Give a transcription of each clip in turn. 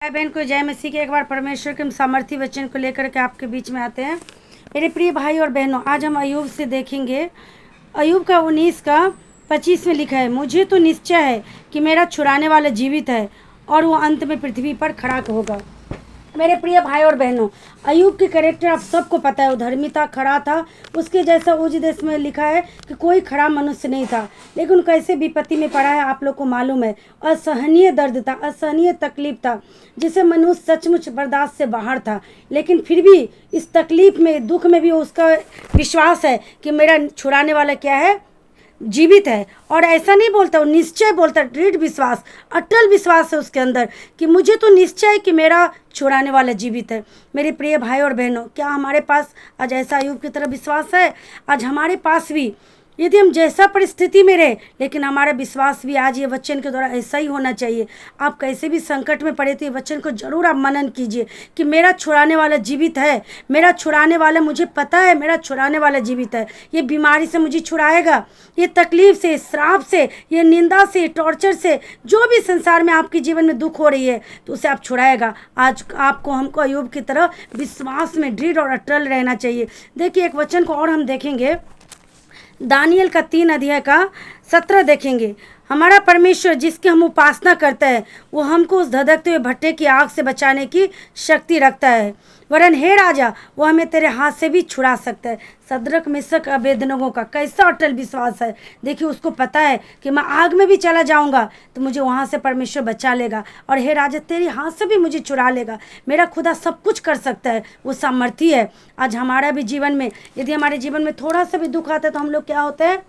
भाई बहन को जय मसीह के। एक बार परमेश्वर के सामर्थी वचन को लेकर के आपके बीच में आते हैं। मेरे प्रिय भाई और बहनों, आज हम अय्यूब से देखेंगे। अय्यूब का 19 का 25 में लिखा है, मुझे तो निश्चय है कि मेरा छुड़ाने वाला जीवित है और वो अंत में पृथ्वी पर खड़ा होगा। मेरे प्रिय भाई और बहनों, अय्यूब की कैरेक्टर आप सबको पता है। वो धर्मी था, खड़ा था। उसके जैसा उज देश में लिखा है कि कोई खड़ा मनुष्य नहीं था, लेकिन कैसे विपत्ति में पड़ा है आप लोग को मालूम है। असहनीय दर्द था, असहनीय तकलीफ था, जिसे मनुष्य सचमुच बर्दाश्त से बाहर था। लेकिन फिर भी इस तकलीफ में, दुख में भी उसका विश्वास है कि मेरा छुड़ाने वाला क्या है, जीवित है। और ऐसा नहीं बोलता, वो निश्चय बोलता, दृढ़ विश्वास, अटल विश्वास है उसके अंदर कि मुझे तो निश्चय है कि मेरा छुड़ाने वाला जीवित है। मेरे प्रिय भाई और बहनों, क्या हमारे पास आज ऐसा अय्यूब की तरह विश्वास है? आज हमारे पास भी, यदि हम जैसा परिस्थिति में रहे, लेकिन हमारा विश्वास भी आज ये वचन के द्वारा ऐसा ही होना चाहिए। आप कैसे भी संकट में पड़े तो ये वचन को जरूर आप मनन कीजिए कि मेरा छुड़ाने वाला जीवित है। मेरा छुड़ाने वाला, मुझे पता है मेरा छुड़ाने वाला जीवित है। ये बीमारी से मुझे छुड़ाएगा, ये तकलीफ से, श्राप से, ये निंदा से, टॉर्चर से, जो भी संसार में आपके जीवन में दुख हो रही है तो उसे आप छुड़ाएगा। आज आपको, हमको अय्यूब की तरह विश्वास में दृढ़ और अटल रहना चाहिए। देखिए, एक वचन को और हम देखेंगे, दानियल का 3 अध्याय का 17 देखेंगे। हमारा परमेश्वर जिसकी हम उपासना करते हैं, वो हमको उस धधकते हुए भट्टे की आग से बचाने की शक्ति रखता है। वरन हे राजा, वो हमें तेरे हाथ से भी छुड़ा सकता है। सदरक मिशक अबेदनगो का कैसा अटल विश्वास है। देखिए, उसको पता है कि मैं आग में भी चला जाऊंगा तो मुझे वहाँ से परमेश्वर बचा लेगा, और हे राजा तेरे हाथ से भी मुझे छुड़ा लेगा। मेरा खुदा सब कुछ कर सकता है, वो सामर्थी है। आज हमारा भी जीवन में, यदि हमारे जीवन में थोड़ा सा भी दुख आता है तो हम लोग क्या होते हैं,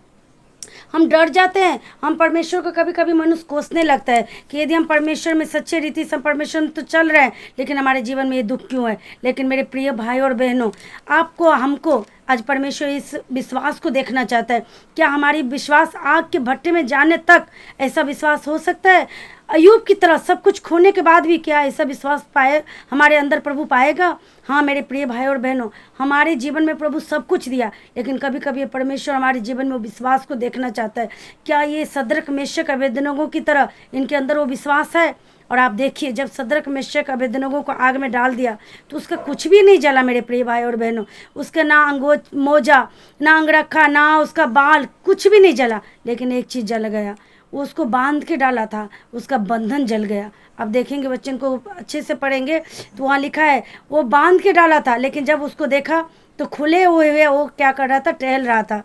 हम डर जाते हैं। हम परमेश्वर को कभी कभी मनुष्य कोसने लगता है कि यदि हम परमेश्वर में सच्चे रीति से परमेश्वर में तो चल रहे हैं, लेकिन हमारे जीवन में ये दुख क्यों है। लेकिन मेरे प्रिय भाई और बहनों, आपको, हमको आज परमेश्वर इस विश्वास को देखना चाहता है। क्या हमारी विश्वास आग के भट्टे में जाने तक ऐसा विश्वास हो सकता है? अय्यूब की तरह सब कुछ खोने के बाद भी क्या ऐसा विश्वास पाए हमारे अंदर प्रभु पाएगा? हाँ मेरे प्रिय भाई और बहनों, हमारे जीवन में प्रभु सब कुछ दिया, लेकिन कभी कभी परमेश्वर हमारे जीवन में वो विश्वास को देखना चाहता है। क्या ये सदरक मेशक अबेदनगो की तरह इनके अंदर वो विश्वास है? और आप देखिए, जब सदरक मेशक अबेदनगो को आग में डाल दिया तो उसका कुछ भी नहीं जला। मेरे प्रिय भाई और बहनों, उसका ना मोजा, ना अंगरखा, ना उसका बाल, कुछ भी नहीं जला, लेकिन एक चीज़ जल गया। वो उसको बांध के डाला था, उसका बंधन जल गया। अब देखेंगे, बच्चन को अच्छे से पढ़ेंगे तो वहाँ लिखा है वो बांध के डाला था, लेकिन जब उसको देखा तो खुले हुए वो क्या कर रहा था, टहल रहा था।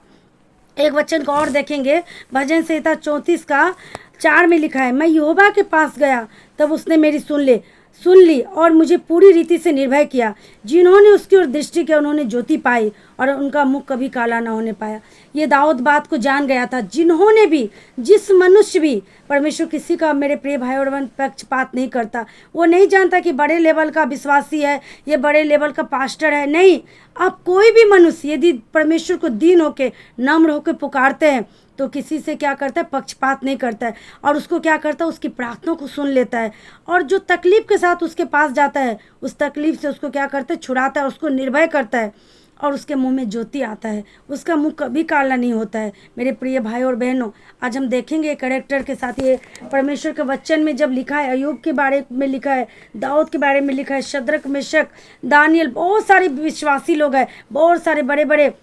एक वचन को और देखेंगे, भजन संहिता 34 का 4 में लिखा है, मैं यहोवा के पास गया तब उसने मेरी सुन ली और मुझे पूरी रीति से निर्भय किया। जिन्होंने उसकी ओर दृष्टि किया उन्होंने ज्योति पाई और उनका मुख कभी काला ना होने पाया। ये दाऊद बात को जान गया था। जिन्होंने भी, जिस मनुष्य भी, परमेश्वर किसी का, मेरे प्रिय भाई और बहन, पक्षपात नहीं करता। वो नहीं जानता कि बड़े लेवल का विश्वासी है, ये बड़े लेवल का पास्टर है। नहीं, आप कोई भी मनुष्य यदि परमेश्वर को दीन होके, नम्र होके पुकारते हैं तो किसी से क्या करता है, पक्षपात नहीं करता है, और उसको क्या करता है, उसकी प्रार्थना को सुन लेता है। और जो तकलीफ के साथ उसके पास जाता है, उस तकलीफ से उसको क्या करता है, छुड़ाता है, उसको निर्भय करता है, और उसके मुंह में ज्योति आता है, उसका मुंह कभी काला नहीं होता है। मेरे प्रिय भाई और बहनों, आज हम देखेंगे कैरेक्टर के साथ, ये परमेश्वर के वचन में जब लिखा है, अय्यूब के बारे में लिखा है, दाऊद के बारे में लिखा है, शद्रक मेशक दानियल, बहुत सारे विश्वासी लोग हैं, बहुत सारे बड़े बड़े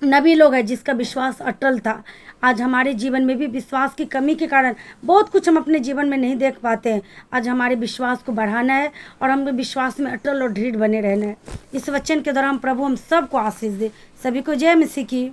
नबी लोग हैं जिसका विश्वास अटल था। आज हमारे जीवन में भी विश्वास की कमी के कारण बहुत कुछ हम अपने जीवन में नहीं देख पाते हैं। आज हमारे विश्वास को बढ़ाना है और हमें विश्वास में अटल और दृढ़ बने रहना है। इस वचन के द्वारा हम प्रभु हम सबको आशीष दे। सभी को जय मसीह की।